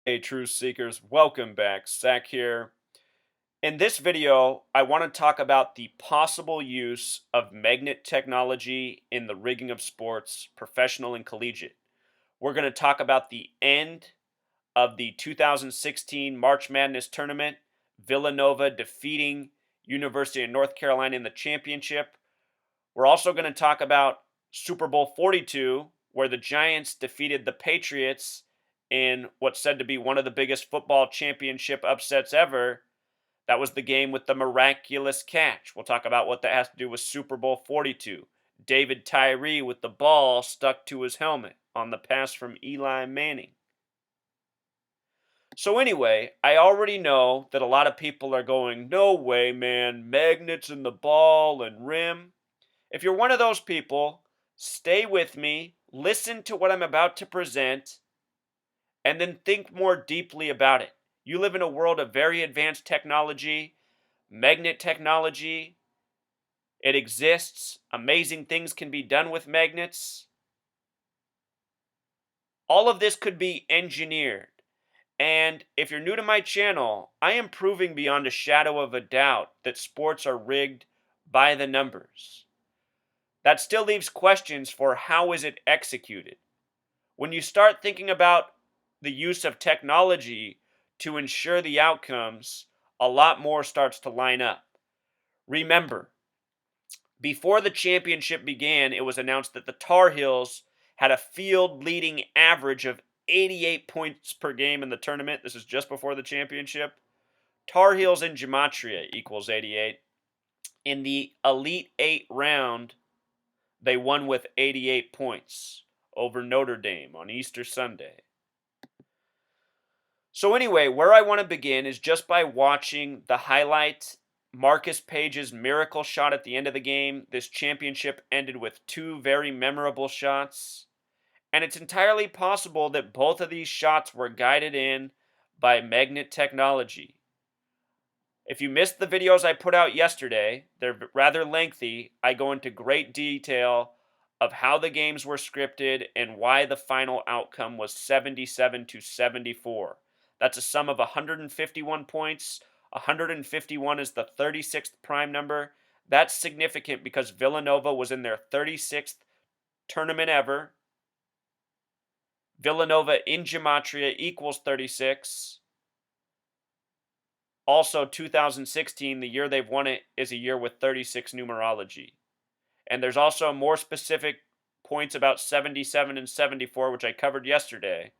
Hey, truth seekers, welcome back. Zach here. In this video, I want to talk about the possible use of magnet technology in the rigging of sports, professional and collegiate. We're going to talk about the end of the 2016 March Madness tournament, Villanova defeating University of North Carolina in the championship. We're also going to talk about Super Bowl 42, where the Giants defeated the Patriots in what's said to be one of the biggest football championship upsets ever. That was the game with the miraculous catch. We'll talk about what that has to do with Super Bowl 42. David Tyree with the ball stuck to his helmet on the pass from Eli Manning. So, anyway, I already know that a lot of people are going, no way, man, magnets in the ball and rim. If you're one of those people, stay with me, listen to what I'm about to present, and then think more deeply about it. You live in a world of very advanced technology, magnet technology. It exists. Amazing things can be done with magnets. All of this could be engineered. And if you're new to my channel, I am proving beyond a shadow of a doubt that sports are rigged by the numbers. That still leaves questions for how is it executed. When you start thinking about the use of technology to ensure the outcomes, a lot more starts to line up. Remember, before the championship began, it was announced that the Tar Heels had a field leading average of 88 points per game in the tournament. This is just before the championship. Tar Heels in gematria equals 88. In the Elite 8 round, they won with 88 points over Notre Dame on Easter Sunday. So anyway, where I want to begin is just by watching the highlight. Marcus Page's miracle shot at the end of the game. This championship ended with two very memorable shots. And it's entirely possible that both of these shots were guided in by magnet technology. If you missed the videos I put out yesterday, they're rather lengthy. I go into great detail of how the games were scripted and why the final outcome was 77-74. That's a sum of 151 points. 151 is the 36th prime number. That's significant because Villanova was in their 36th tournament ever. Villanova in gematria equals 36. Also, 2016, the year they've won it, is a year with 36 numerology. And there's also more specific points about 77 and 74, which I covered yesterday.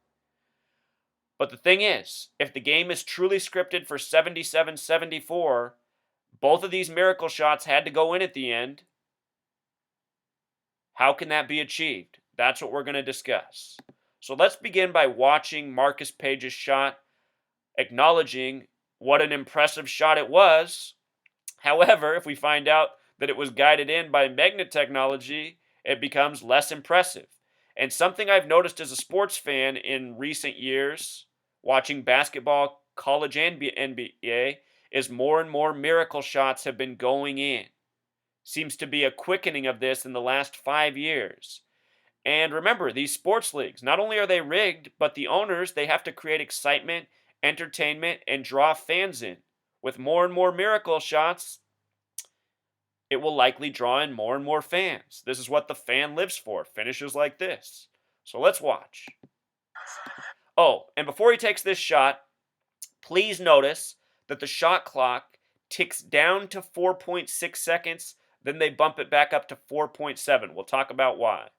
But the thing is, if the game is truly scripted for 77-74, both of these miracle shots had to go in at the end. How can that be achieved? That's what we're going to discuss. So let's begin by watching Marcus Page's shot, acknowledging what an impressive shot it was. However, if we find out that it was guided in by magnet technology, it becomes less impressive. And something I've noticed as a sports fan in recent years, watching basketball, college and NBA, is more and more miracle shots have been going in. Seems to be a quickening of this in the last 5 years. And remember, these sports leagues, not only are they rigged, but the owners, they have to create excitement, entertainment, and draw fans in. With more and more miracle shots, it will likely draw in more and more fans. This is what the fan lives for, finishes like this. So let's watch. Oh, and before he takes this shot, please notice that the shot clock ticks down to 4.6 seconds, then they bump it back up to 4.7. We'll talk about why.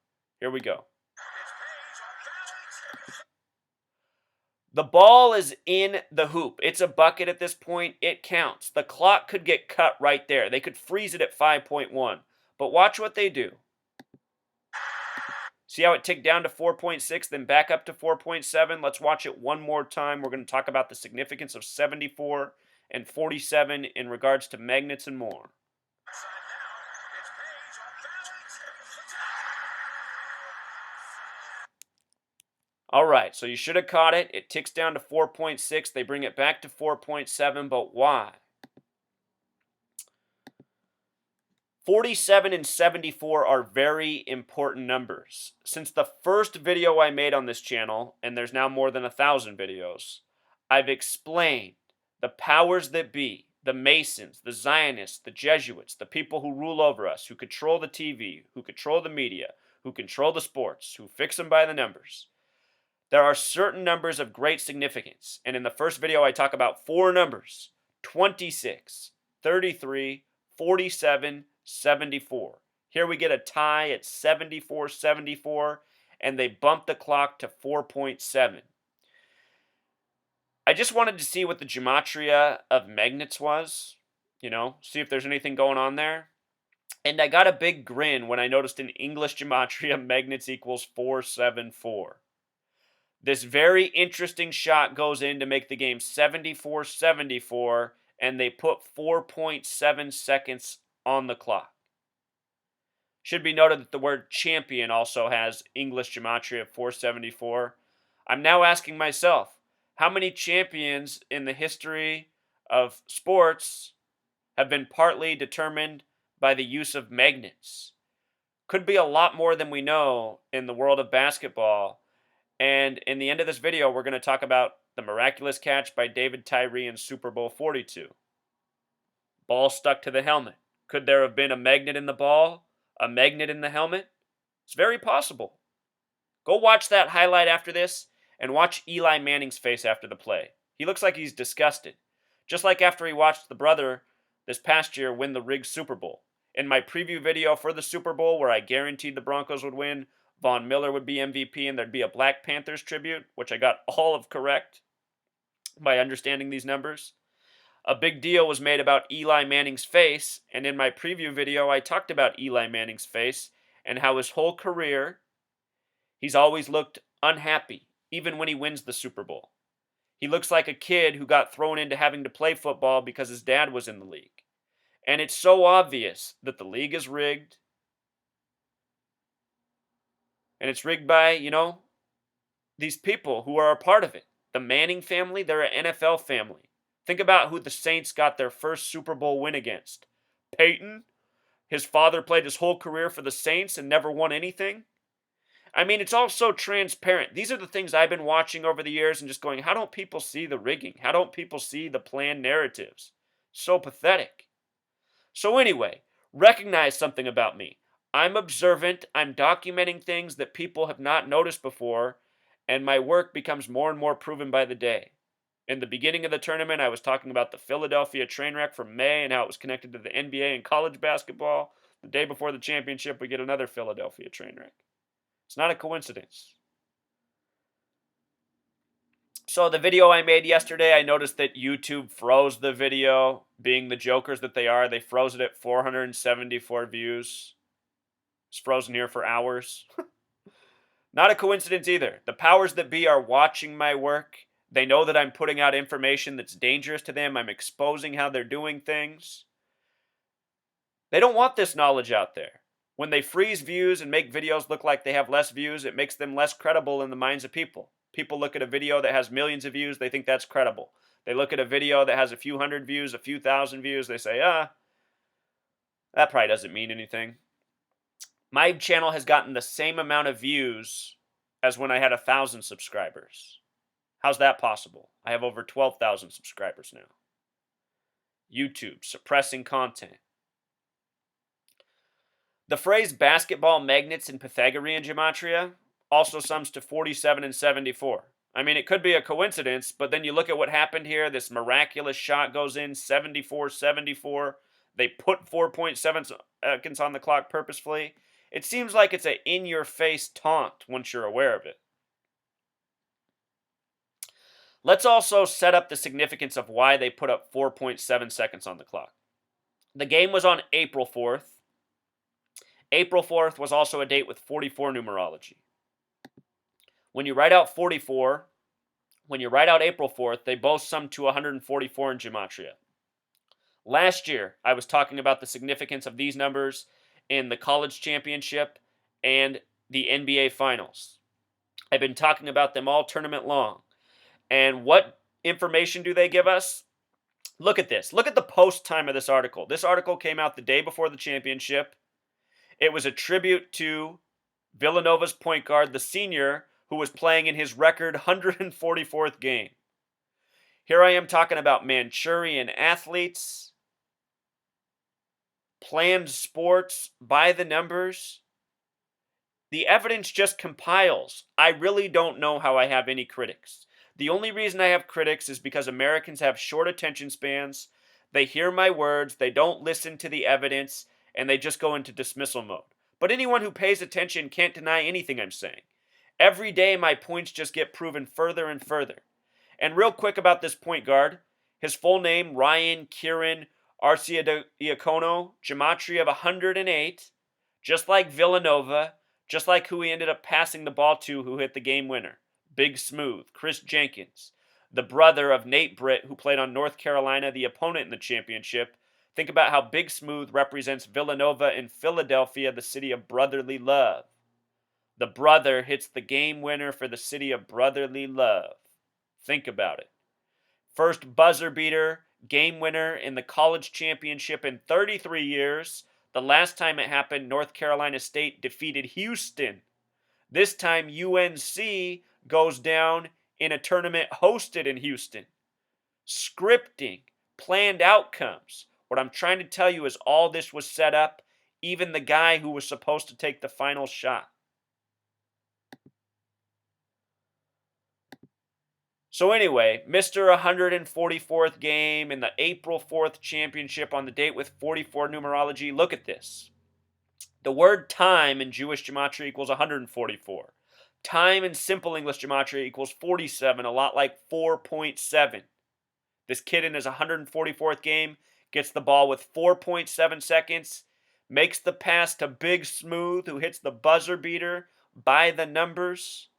Here we go. The ball is in the hoop. It's a bucket at this point. It counts. The clock could get cut right there. They could freeze it at 5.1. But watch what they do. See how it ticked down to 4.6, then back up to 4.7? Let's watch it one more time. We're going to talk about the significance of 74 and 47 in regards to magnets and more. All right, so you should have caught it. It ticks down to 4.6. They bring it back to 4.7, but why? 47 and 74 are very important numbers. Since the first video I made on this channel, and there's now more than 1,000 videos, I've explained the powers that be, the Masons, the Zionists, the Jesuits, the people who rule over us, who control the TV, who control the media, who control the sports, who fix them by the numbers. There are certain numbers of great significance, and in the first video I talk about 4 numbers: 26, 33, 47, 74. Here we get a tie at 74-74, and they bump the clock to 4.7. I just wanted to see what the gematria of magnets was, see if there's anything going on there. And I got a big grin when I noticed in English gematria magnets equals 474. This very interesting shot goes in to make the game 74-74, and they put 4.7 seconds on the clock. Should be noted that the word champion also has English gematria of 474. I'm now asking myself, how many champions in the history of sports have been partly determined by the use of magnets? Could be a lot more than we know in the world of basketball. And in the end of this video, we're going to talk about the miraculous catch by David Tyree in Super Bowl 42. Ball stuck to the helmet. Could there have been a magnet in the ball? A magnet in the helmet? It's very possible. Go watch that highlight after this and watch Eli Manning's face after the play. He looks like he's disgusted. Just like after he watched the brother this past year win the rigged Super Bowl. In my preview video for the Super Bowl, where I guaranteed the Broncos would win, Von Miller would be MVP, and there'd be a Black Panthers tribute, which I got all of correct by understanding these numbers. A big deal was made about Eli Manning's face, and in my preview video, I talked about Eli Manning's face and how his whole career, he's always looked unhappy, even when he wins the Super Bowl. He looks like a kid who got thrown into having to play football because his dad was in the league. And it's so obvious that the league is rigged. And it's rigged by, these people who are a part of it. The Manning family, they're an NFL family. Think about who the Saints got their first Super Bowl win against. Peyton, his father played his whole career for the Saints and never won anything. I mean, it's all so transparent. These are the things I've been watching over the years and just going, how don't people see the rigging? How don't people see the planned narratives? So pathetic. So anyway, recognize something about me. I'm observant, I'm documenting things that people have not noticed before, and my work becomes more and more proven by the day. In the beginning of the tournament, I was talking about the Philadelphia train wreck from May and how it was connected to the NBA and college basketball. The day before the championship, we get another Philadelphia train wreck. It's not a coincidence. So the video I made yesterday, I noticed that YouTube froze the video. Being the jokers that they are, they froze it at 474 views. It's frozen here for hours. Not a coincidence either. The powers that be are watching my work. They know that I'm putting out information that's dangerous to them. I'm exposing how they're doing things. They don't want this knowledge out there. When they freeze views and make videos look like they have less views, it makes them less credible in the minds of people. People look at a video that has millions of views, they think that's credible. They look at a video that has a few hundred views, a few thousand views, they say, that probably doesn't mean anything. My channel has gotten the same amount of views as when I had 1,000 subscribers. How's that possible? I have over 12,000 subscribers now. YouTube, suppressing content. The phrase basketball magnets in Pythagorean gematria also sums to 47 and 74. I mean, it could be a coincidence, but then you look at what happened here. This miraculous shot goes in, 74-74. They put 4.7 seconds on the clock purposefully. It seems like it's an in-your-face taunt once you're aware of it. Let's also set up the significance of why they put up 4.7 seconds on the clock. The game was on April 4th. April 4th was also a date with 44 numerology. When you write out 44, when you write out April 4th, they both sum to 144 in gematria. Last year, I was talking about the significance of these numbers in the college championship and the NBA finals. I've been talking about them all tournament long. And what information do they give us? Look at this. Look at the post time of this article. This article came out the day before the championship. It was a tribute to Villanova's point guard, the senior, who was playing in his record 144th game. Here I am talking about Manchurian athletes, planned sports, by the numbers. The evidence just compiles. I really don't know how I have any critics. The only reason I have critics is because Americans have short attention spans. They hear my words, they don't listen to the evidence, and they just go into dismissal mode. But anyone who pays attention can't deny anything I'm saying. Every day my points just get proven further and further. And real quick about this point guard, his full name, Ryan Kieran Arcidiacono, gematria of 108, just like Villanova, just like who he ended up passing the ball to who hit the game winner, Big Smooth, Chris Jenkins, the brother of Nate Britt who played on North Carolina, the opponent in the championship. Think about how Big Smooth represents Villanova and Philadelphia, the city of brotherly love. The brother hits the game winner for the city of brotherly love. Think about it. First buzzer beater, game winner in the college championship in 33 years. The last time it happened, North Carolina State defeated Houston. This time, UNC goes down in a tournament hosted in Houston. Scripting, planned outcomes. What I'm trying to tell you is all this was set up, even the guy who was supposed to take the final shot. So anyway, Mr. 144th game in the April 4th championship on the date with 44 numerology. Look at this. The word time in Jewish gematria equals 144. Time in simple English gematria equals 47, a lot like 4.7. This kid in his 144th game gets the ball with 4.7 seconds, makes the pass to Big Smooth, who hits the buzzer beater by the numbers.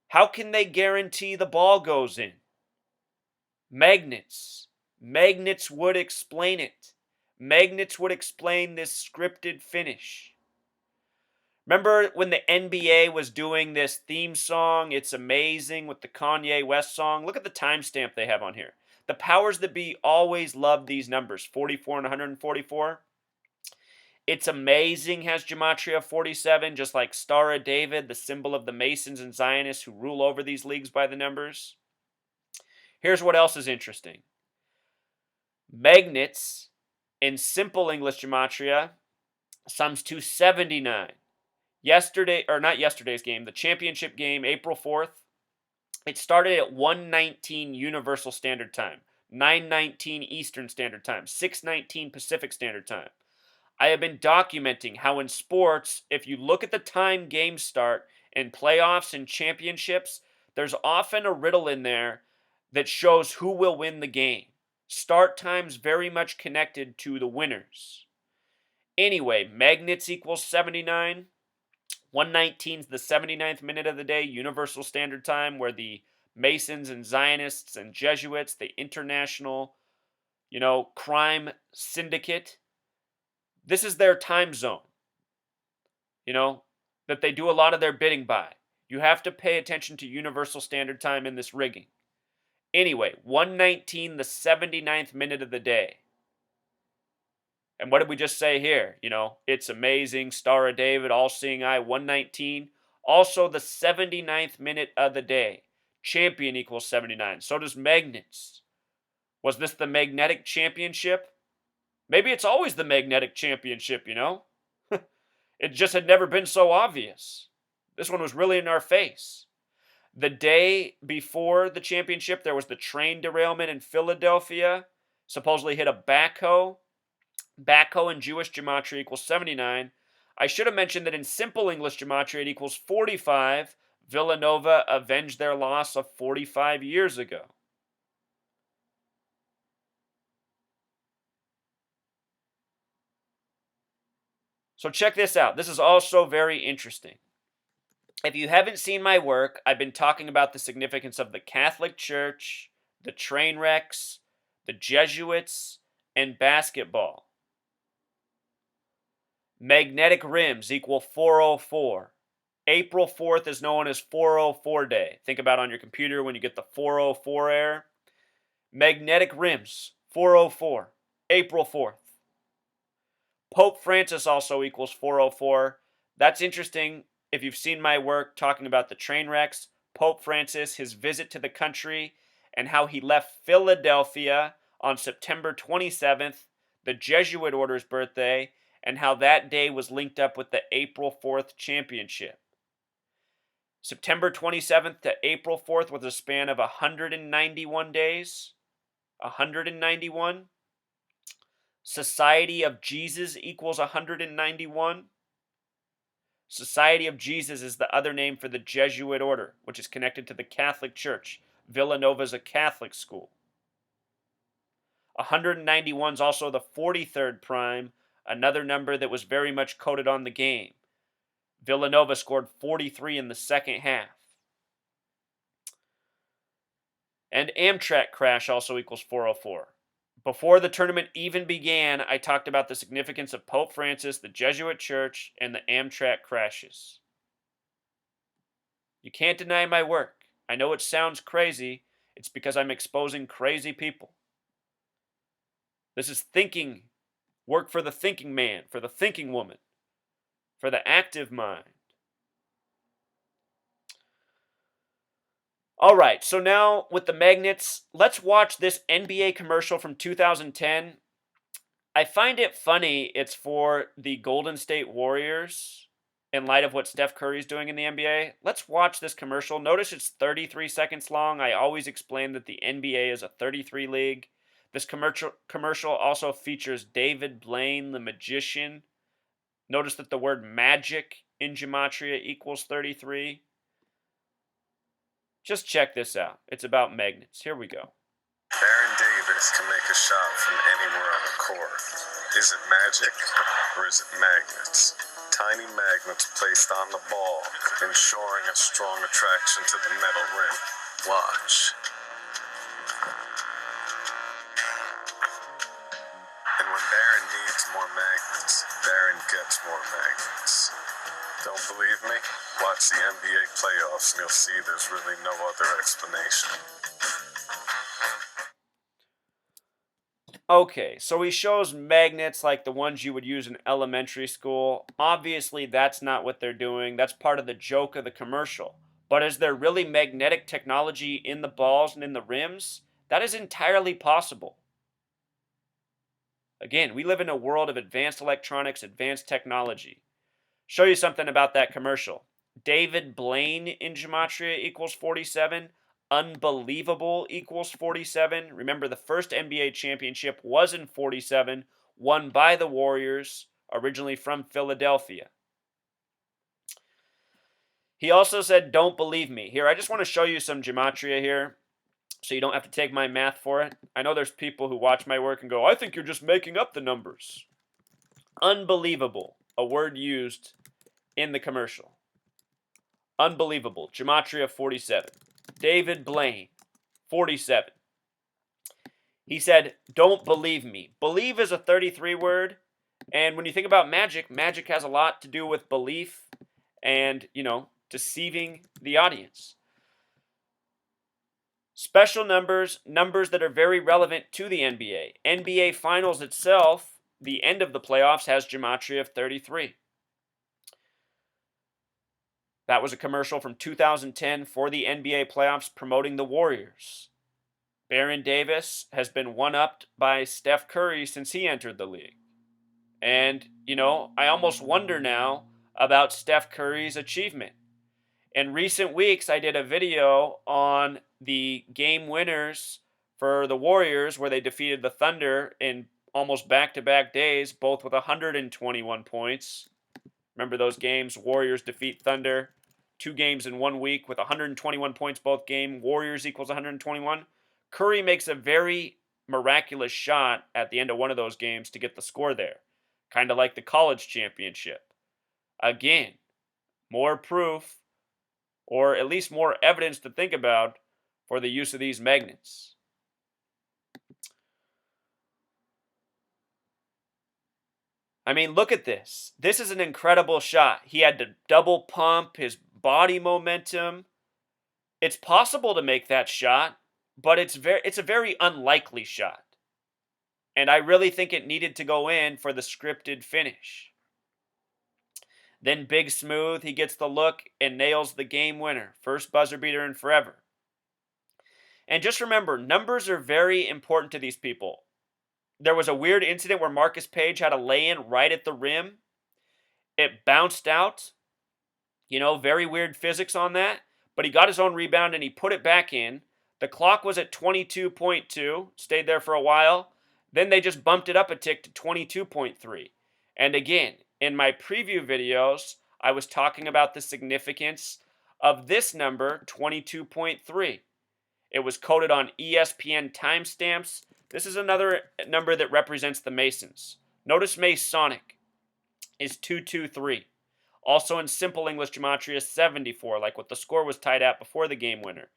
How can they guarantee the ball goes in? Magnets. Magnets would explain it. Magnets would explain this scripted finish. Remember when the NBA was doing this theme song, It's Amazing, with the Kanye West song? Look at the timestamp they have on here. The powers that be always loved these numbers, 44 and 144. It's Amazing has gematria of 47, just like Star of David, the symbol of the Masons and Zionists who rule over these leagues by the numbers. Here's what else is interesting. Magnets in simple English gematria sums to 79. Yesterday's game, the championship game, April 4th, it started at 1:19 Universal Standard Time, 9:19 Eastern Standard Time, 6:19 Pacific Standard Time. I have been documenting how in sports, if you look at the time games start in playoffs and championships, there's often a riddle in there that shows who will win the game. Start times very much connected to the winners. Anyway, magnets equals 79. 1:19 is the 79th minute of the day, Universal Standard Time, where the Masons and Zionists and Jesuits, the international, crime syndicate, this is their time zone, that they do a lot of their bidding by. You have to pay attention to Universal Standard Time in this rigging. Anyway, 1:19, the 79th minute of the day. And what did we just say here? It's Amazing, Star of David, All-Seeing Eye, 1:19. Also the 79th minute of the day. Champion equals 79. So does magnets. Was this the magnetic championship? Maybe it's always the magnetic championship, It just had never been so obvious. This one was really in our face. The day before the championship, there was the train derailment in Philadelphia. Supposedly hit a backhoe. Backhoe in Jewish gematria equals 79. I should have mentioned that in simple English gematria it equals 45. Villanova avenged their loss of 45 years ago. So check this out. This is also very interesting. If you haven't seen my work, I've been talking about the significance of the Catholic Church, the train wrecks, the Jesuits, and basketball. Magnetic rims equal 404. April 4th is known as 404 Day. Think about on your computer when you get the 404 error. Magnetic rims, 404, April 4th. Pope Francis also equals 404. That's interesting if you've seen my work talking about the train wrecks. Pope Francis, his visit to the country, and how he left Philadelphia on September 27th, the Jesuit order's birthday, and how that day was linked up with the April 4th championship. September 27th to April 4th was a span of 191 days. 191. Society of Jesus equals 191. Society of Jesus is the other name for the Jesuit order, which is connected to the Catholic Church. Villanova is a Catholic school. 191 is also the 43rd prime, another number that was very much coded on the game. Villanova scored 43 in the second half. And Amtrak crash also equals 404. Before the tournament even began, I talked about the significance of Pope Francis, the Jesuit Church, and the Amtrak crashes. You can't deny my work. I know it sounds crazy. It's because I'm exposing crazy people. This is thinking, work for the thinking man, for the thinking woman, for the active mind. All right, so now with the magnets, let's watch this NBA commercial from 2010. I find it funny it's for the Golden State Warriors in light of what Steph Curry's doing in the NBA. Let's watch this commercial. Notice it's 33 seconds long. I always explain that the NBA is a 33 league. This commercial also features David Blaine, the magician. Notice that the word magic in gematria equals 33. Just check this out. It's about magnets. Here we go. Baron Davis can make a shot from anywhere on the court. Is it magic or is it magnets? Tiny magnets placed on the ball, ensuring a strong attraction to the metal rim. Watch. And when Baron needs more magnets, Baron gets more magnets. Don't believe me? Watch the NBA playoffs and you'll see there's really no other explanation. Okay, so he shows magnets like the ones you would use in elementary school. Obviously, that's not what they're doing. That's part of the joke of the commercial. But is there really magnetic technology in the balls and in the rims? That is entirely possible. Again, we live in a world of advanced electronics, advanced technology. Show you something about that commercial. David Blaine in gematria equals 47. Unbelievable equals 47. Remember, the first NBA championship was in 47, won by the Warriors, originally from Philadelphia. He also said, don't believe me. Here, I just want to show you some gematria here, so you don't have to take my math for it. I know there's people who watch my work and go, I think you're just making up the numbers. Unbelievable, a word used in the commercial. Unbelievable, gematria 47. David Blaine, 47. He said, don't believe me. Believe is a 33 word, and when you think about magic, magic has a lot to do with belief and, deceiving the audience. Special numbers, numbers that are very relevant to the NBA. NBA Finals itself, the end of the playoffs, has gematria of 33. That was a commercial from 2010 for the NBA playoffs promoting the Warriors. Baron Davis has been one-upped by Steph Curry since he entered the league. And, I almost wonder now about Steph Curry's achievement. In recent weeks, I did a video on the game winners for the Warriors where they defeated the Thunder in almost back-to-back days, both with 121 points. Remember those games? Warriors defeat Thunder. 2 games in 1 week with 121 points both game. Warriors equals 121. Curry makes a very miraculous shot at the end of one of those games to get the score there. Kind of like the college championship. Again, more proof, or at least more evidence to think about for the use of these magnets. I mean, look at this. This is an incredible shot. He had to double pump his body momentum. It's possible to make that shot but it's a very unlikely shot. And I really think it needed to go in for the scripted finish. Then Big Smooth, he gets the look and nails the game winner. First buzzer beater in forever. And just remember, numbers are very important to these people. There was a weird incident where Marcus Page had a lay-in right at the rim. It bounced out. Very weird physics on that. But he got his own rebound and he put it back in. The clock was at 22.2, stayed there for a while. Then they just bumped it up a tick to 22.3. And again, in my preview videos, I was talking about the significance of this number, 22.3. It was coded on ESPN timestamps. This is another number that represents the Masons. Notice Masonic is 223. Also in simple English gematria, 74, like what the score was tied at before the game winner.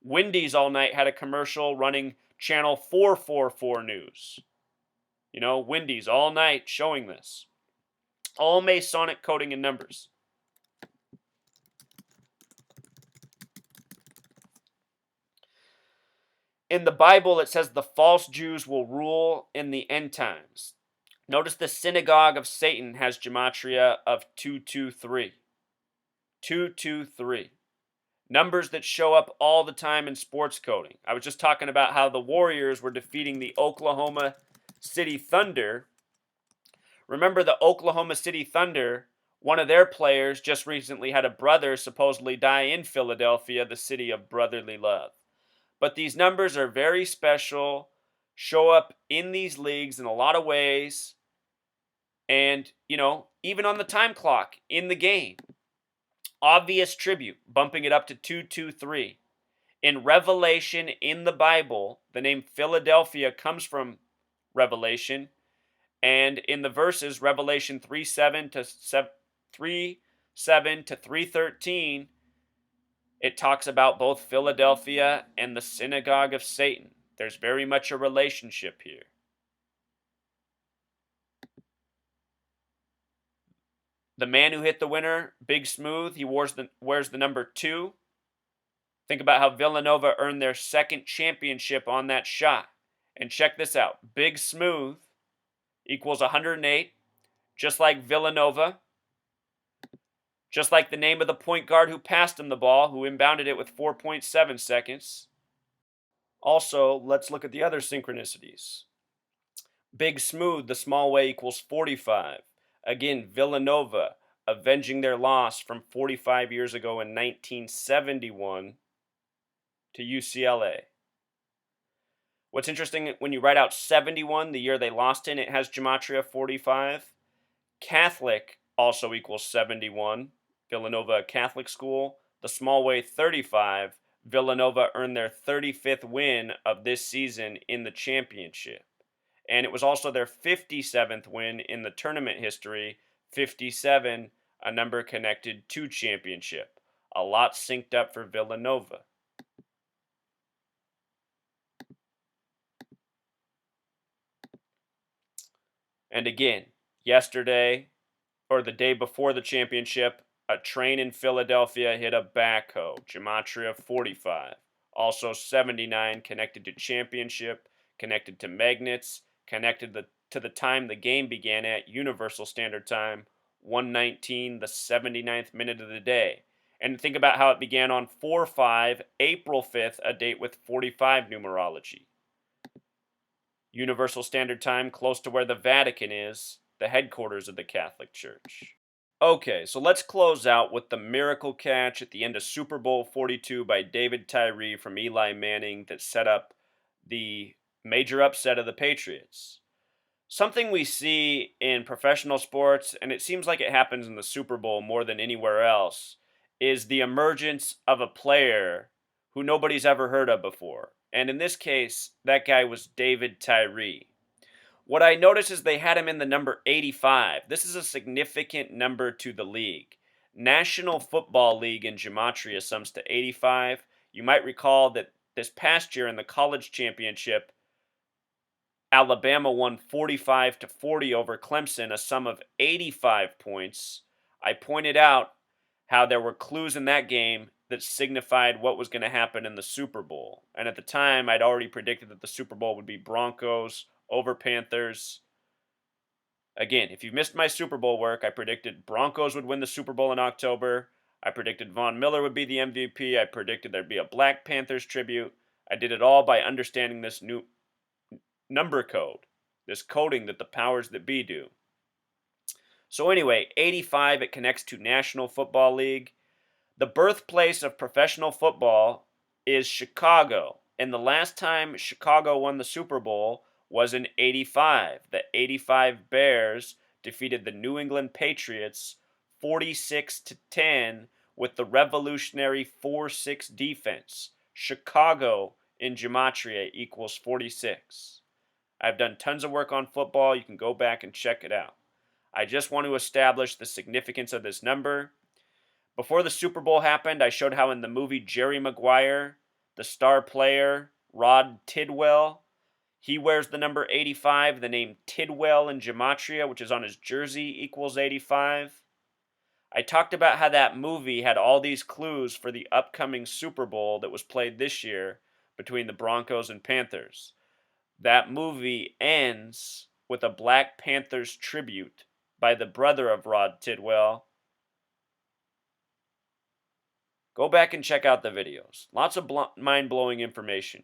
Wendy's all night had a commercial running channel 444 news. Wendy's all night showing this. All Masonic coding and numbers. In the Bible, it says the false Jews will rule in the end times. Notice the synagogue of Satan has gematria of 223. 223. Numbers that show up all the time in sports coding. I was just talking about how the Warriors were defeating the Oklahoma City Thunder. Remember the Oklahoma City Thunder, one of their players just recently had a brother supposedly die in Philadelphia, the city of brotherly love. But these numbers are very special, show up in these leagues in a lot of ways, and, even on the time clock in the game. Obvious tribute, bumping it up to 223. In Revelation in the Bible, the name Philadelphia comes from Revelation, and in the verses, Revelation 3:7 to 3:13, it talks about both Philadelphia and the synagogue of Satan. There's very much a relationship here. The man who hit the winner, Big Smooth, he wears the number 2. Think about how Villanova earned their second championship on that shot. And check this out. Big Smooth equals 108, just like Villanova. Just like the name of the point guard who passed him the ball, who inbounded it with 4.7 seconds. Also, let's look at the other synchronicities. Big Smooth, the small way, equals 45. Again, Villanova, avenging their loss from 45 years ago in 1971 to UCLA. What's interesting, when you write out 71, the year they lost in, it has gematria 45. Catholic also equals 71. Villanova, a Catholic school. The small way, 35. Villanova earned their 35th win of this season in the championship. And it was also their 57th win in the tournament history. 57, a number connected to championship. A lot synced up for Villanova. And again, yesterday, or the day before the championship, a train in Philadelphia hit a backhoe, gematria 45. Also 79 connected to championship, connected to magnets, connected to the time the game began at, Universal Standard Time, 1:19, the 79th minute of the day. And think about how it began on 4/5, April 5th, a date with 45 numerology. Universal Standard Time, close to where the Vatican is, the headquarters of the Catholic Church. Okay, so let's close out with the miracle catch at the end of Super Bowl 42 by David Tyree from Eli Manning that set up the major upset of the Patriots. Something we see in professional sports, and it seems like it happens in the Super Bowl more than anywhere else, is the emergence of a player who nobody's ever heard of before. And in this case, that guy was David Tyree. What I noticed is they had him in the number 85. This is a significant number to the league. National Football League in gematria sums to 85. You might recall that this past year in the college championship, Alabama won 45-40 over Clemson, a sum of 85 points. I pointed out how there were clues in that game that signified what was going to happen in the Super Bowl. And at the time, I'd already predicted that the Super Bowl would be Broncos over Panthers. Again, if you missed my Super Bowl work, I predicted Broncos would win the Super Bowl in October. I predicted Von Miller would be the MVP. I predicted there'd be a Black Panthers tribute. I did it all by understanding this new number code, this coding that the powers that be do. So anyway, 85, it connects to National Football League. The birthplace of professional football is Chicago. And the last time Chicago won the Super Bowl was in 85. The 85 Bears defeated the New England Patriots 46-10 with the revolutionary 4-6 defense. Chicago in gematria equals 46. I've done tons of work on football. You can go back and check it out. I just want to establish the significance of this number. Before the Super Bowl happened, I showed how in the movie Jerry Maguire, the star player, Rod Tidwell, he wears the number 85. The name Tidwell in gematria, which is on his jersey, equals 85. I talked about how that movie had all these clues for the upcoming Super Bowl that was played this year between the Broncos and Panthers. That movie ends with a Black Panthers tribute by the brother of Rod Tidwell. Go back and check out the videos. Lots of mind-blowing information.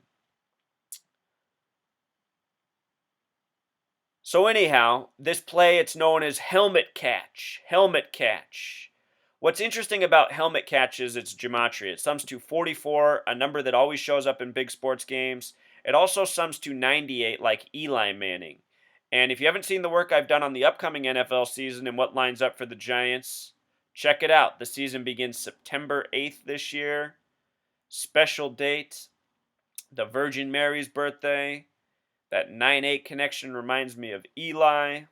So anyhow, this play, it's known as helmet catch. Helmet catch. What's interesting about helmet catch is its gematria. It sums to 44, a number that always shows up in big sports games. It also sums to 98 like Eli Manning. And if you haven't seen the work I've done on the upcoming NFL season and what lines up for the Giants, check it out. The season begins September 8th this year. Special date, the Virgin Mary's birthday. That 9-8 connection reminds me of Eli.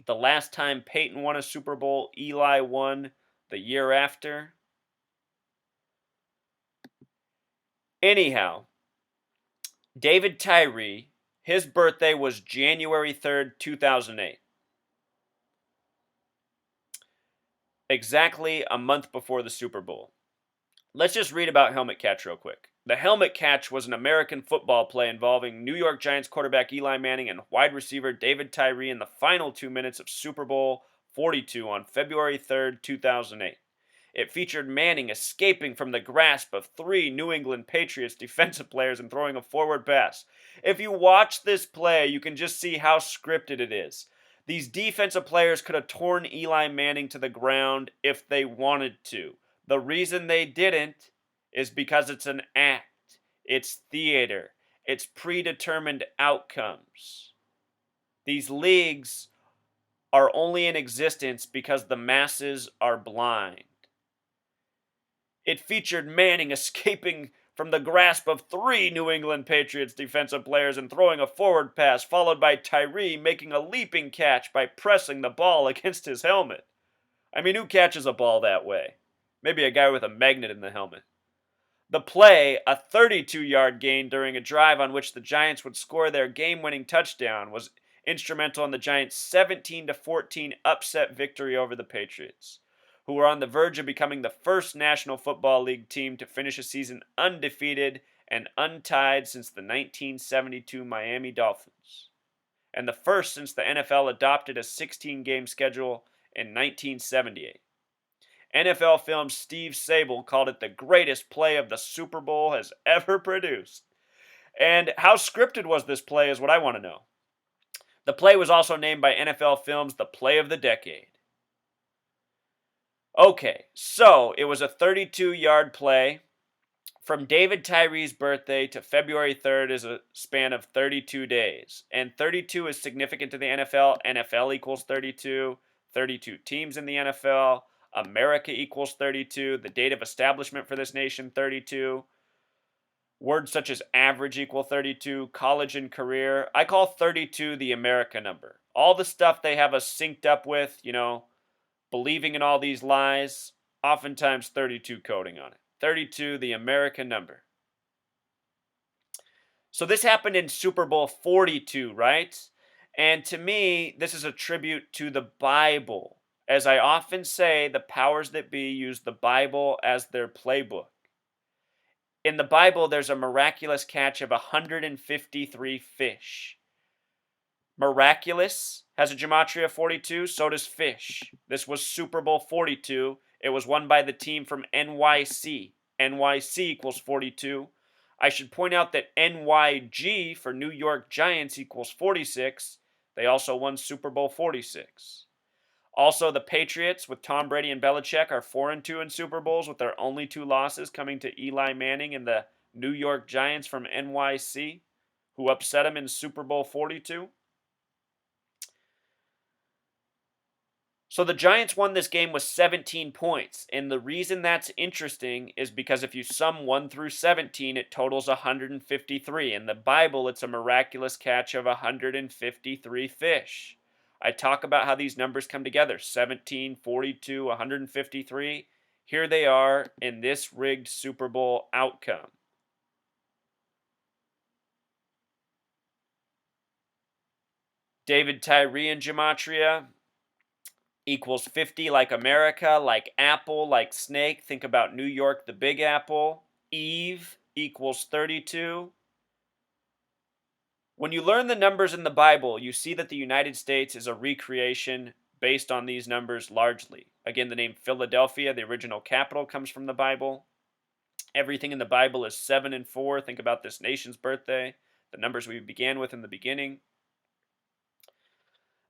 The last time Peyton won a Super Bowl, Eli won the year after. Anyhow, David Tyree, his birthday was January 3rd, 2008. Exactly a month before the Super Bowl. Let's just read about helmet catch real quick. The helmet catch was an American football play involving New York Giants quarterback Eli Manning and wide receiver David Tyree in the final 2 minutes of Super Bowl 42 on February 3rd, 2008. It featured Manning escaping from the grasp of 3 New England Patriots defensive players and throwing a forward pass. If you watch this play, you can just see how scripted it is. These defensive players could have torn Eli Manning to the ground if they wanted to. The reason they didn't is because it's an act. It's theater. It's predetermined outcomes. These leagues are only in existence because the masses are blind. It featured Manning escaping from the grasp of 3 New England Patriots defensive players and throwing a forward pass, followed by Tyree making a leaping catch by pressing the ball against his helmet. I mean, who catches a ball that way? Maybe a guy with a magnet in the helmet. The play, a 32-yard gain during a drive on which the Giants would score their game-winning touchdown, was instrumental in the Giants' 17-14 upset victory over the Patriots, who were on the verge of becoming the first National Football League team to finish a season undefeated and untied since the 1972 Miami Dolphins, and the first since the NFL adopted a 16-game schedule in 1978. NFL Films' Steve Sabol called it the greatest play of the Super Bowl has ever produced. And how scripted was this play is what I want to know. The play was also named by NFL Films the play of the decade. Okay, so it was a 32-yard play. From David Tyree's birthday to February 3rd is a span of 32 days. And 32 is significant to the NFL. NFL equals 32. 32 teams in the NFL. America equals 32. The date of establishment for this nation, 32. Words such as average equal 32. College and career. I call 32 the America number. All the stuff they have us synced up with, believing in all these lies, oftentimes 32 coding on it. 32, the America number. So this happened in Super Bowl 42, right? And to me, this is a tribute to the Bible. As I often say, the powers that be use the Bible as their playbook. In the Bible, there's a miraculous catch of 153 fish. Miraculous has a gematria of 42, so does fish. This was Super Bowl 42. It was won by the team from NYC. NYC equals 42. I should point out that NYG for New York Giants equals 46. They also won Super Bowl 46. Also, the Patriots with Tom Brady and Belichick are 4-2 in Super Bowls, with their only two losses coming to Eli Manning and the New York Giants from NYC, who upset them in Super Bowl 42. So the Giants won this game with 17 points, and the reason that's interesting is because if you sum 1 through 17, it totals 153. In the Bible, it's a miraculous catch of 153 fish. I talk about how these numbers come together, 17, 42, 153. Here they are in this rigged Super Bowl outcome. David Tyree in gematria equals 50, like America, like apple, like snake. Think about New York, the Big Apple. Eve equals 32. When you learn the numbers in the Bible, you see that the United States is a recreation based on these numbers largely. Again, the name Philadelphia, the original capital, comes from the Bible. Everything in the Bible is 7 and 4. Think about this nation's birthday, the numbers we began with in the beginning.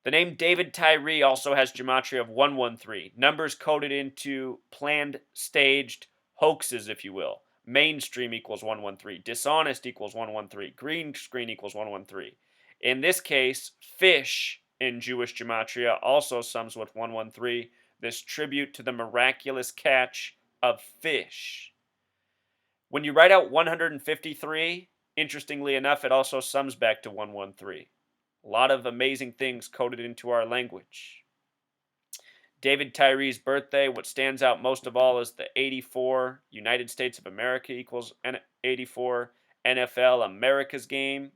The name David Tyree also has gematria of 113, numbers coded into planned, staged hoaxes, if you will. Mainstream equals 113, dishonest equals 113, green screen equals 113. In this case, fish in Jewish gematria also sums with 113, this tribute to the miraculous catch of fish. When you write out 153, interestingly enough, it also sums back to 113. A lot of amazing things coded into our language. David Tyree's birthday, what stands out most of all is the 84. United States of America equals 84. NFL America's game.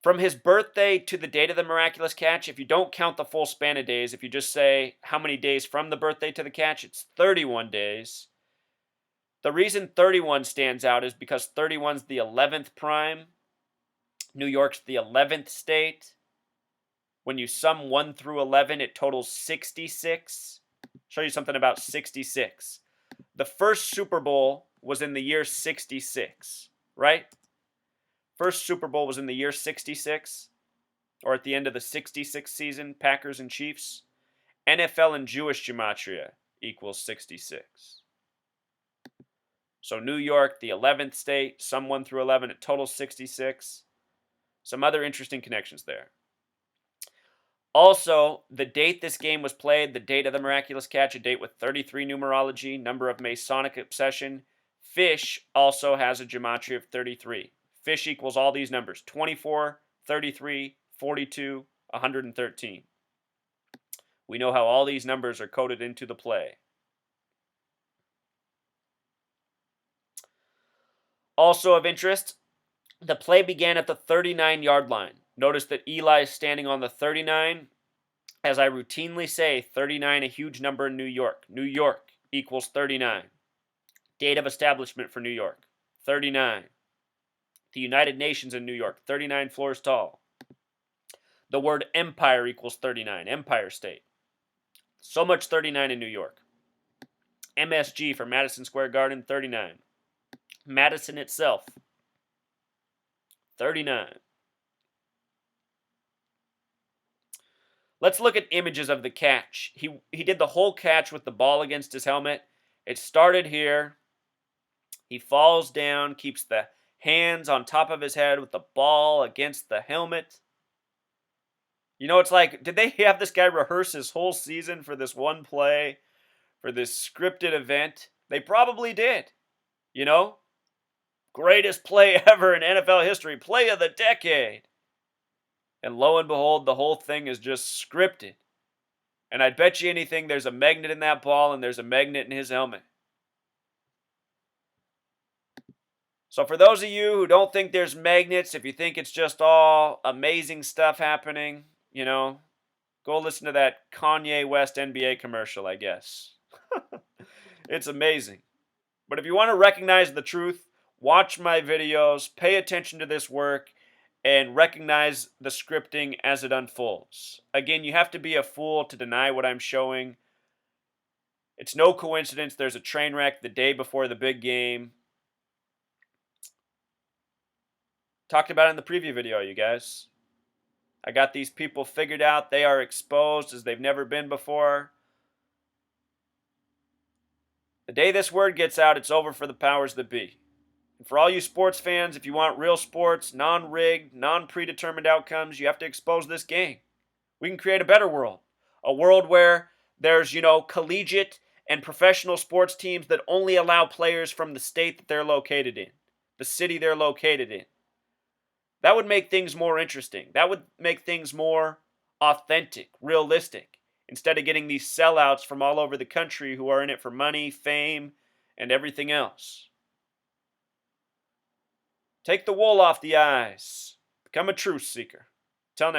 From his birthday to the date of the miraculous catch, if you don't count the full span of days, if you just say how many days from the birthday to the catch, it's 31 days. The reason 31 stands out is because 31's the 11th prime. New York's the 11th state. When you sum 1 through 11, it totals 66. I'll show you something about 66. The first Super Bowl was in the year 66, right? First Super Bowl was in the year 66, or at the end of the 66 season, Packers and Chiefs. NFL and Jewish gematria equals 66. So New York, the 11th state, sum 1 through 11, it totals 66. Some other interesting connections there. Also, the date this game was played, the date of the miraculous catch, a date with 33 numerology, number of Masonic obsession. Fish also has a gematria of 33. Fish equals all these numbers, 24, 33, 42, 113. We know how all these numbers are coded into the play. Also of interest, the play began at the 39-yard line. Notice that Eli is standing on the 39. As I routinely say, 39, a huge number in New York. New York equals 39. Date of establishment for New York, 39. The United Nations in New York, 39 floors tall. The word empire equals 39, Empire State. So much 39 in New York. MSG for Madison Square Garden, 39. Madison itself, 39. Let's look at images of the catch. He did the whole catch with the ball against his helmet. It started here. He falls down, keeps the hands on top of his head with the ball against the helmet. You know, it's like, did they have this guy rehearse his whole season for this one play, for this scripted event? They probably did. You know? Greatest play ever in NFL history. Play of the decade. And lo and behold, the whole thing is just scripted. And I'd bet you anything there's a magnet in that ball and there's a magnet in his helmet. So for those of you who don't think there's magnets, if you think it's just all amazing stuff happening, you know, Go listen to that Kanye West NBA commercial, I guess. It's amazing. But if you want to recognize the truth, watch my videos, pay attention to this work, and recognize the scripting as it unfolds. Again, you have to be a fool to deny what I'm showing. It's no coincidence there's a train wreck the day before the big game. Talked about it in the preview video, you guys. I got these people figured out. They are exposed as they've never been before. The day this word gets out, it's over for the powers that be. And for all you sports fans, if you want real sports, non-rigged, non-predetermined outcomes, you have to expose this game. We can create a better world. A world where there's, collegiate and professional sports teams that only allow players from the state that they're located in, the city they're located in. That would make things more interesting. That would make things more authentic, realistic, instead of getting these sellouts from all over the country who are in it for money, fame, and everything else. Take the wool off the eyes. Become a truth seeker. Till next time.